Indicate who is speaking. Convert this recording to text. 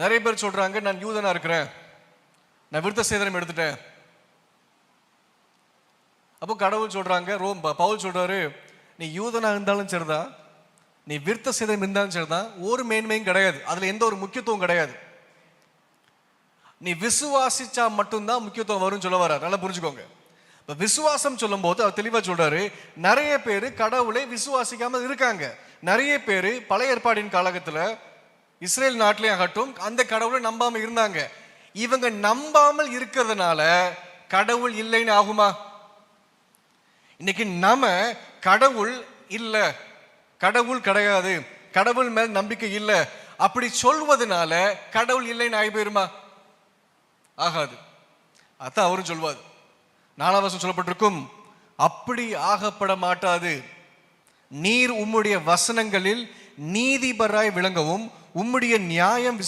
Speaker 1: நிறைய பேர் சொல்றாங்க, நான் யூதனா இருக்கிறேன், நான் விருத்த சேதனம் எடுத்துட்டேன். அப்போ கடவுள் சொல்றாங்க, பவுல் சொல்றாரு, நீ யூதனா இருந்தாலும் சரிதான், நீ விருத்த சேதனம் இருந்தாலும் சரிதான், ஒரு மேன்மையும் கிடையாது, அதுல எந்த ஒரு முக்கியத்துவம் கிடையாது. நீ விசுவாசிச்சா மட்டும்தான் முக்கியத்துவம் வரும்னு சொல்ல வர்றார். நல்லா புரிஞ்சுக்கோங்க. இப்ப விசுவாசம் சொல்லும் போது அவர் தெளிவா சொல்றாரு, நிறைய பேர் கடவுளை விசுவாசிக்காம இருக்காங்க. நிறைய பேர் பழைய ஏற்பாடின் காலகட்டத்துல இஸ்ரேல் நாட்டிலே ஆகட்டும் அந்த கடவுளை நம்பாம இருந்தாங்க. இவங்க நம்பாமல் இருக்கிறதுனால கடவுள் இல்லைன்னு ஆகுமா? இன்னைக்கு நம்ம கடவுள் இல்ல, கடவுள் கிடையாது, கடவுள் மேல் நம்பிக்கை இல்லை அப்படி சொல்வதனால கடவுள் இல்லைன்னு ஆகி போயிருமா? ஆகாது. அதான் அவரும் சொல்வார். 4ஆம் வசனம் சொல்லப்பட்டிருக்கும், அப்படி ஆகப்பட மாட்டாது. நீர் உம்முடைய வசனங்களில் நீதிபராய் விளங்கவும் உம்முடைய நியாயம்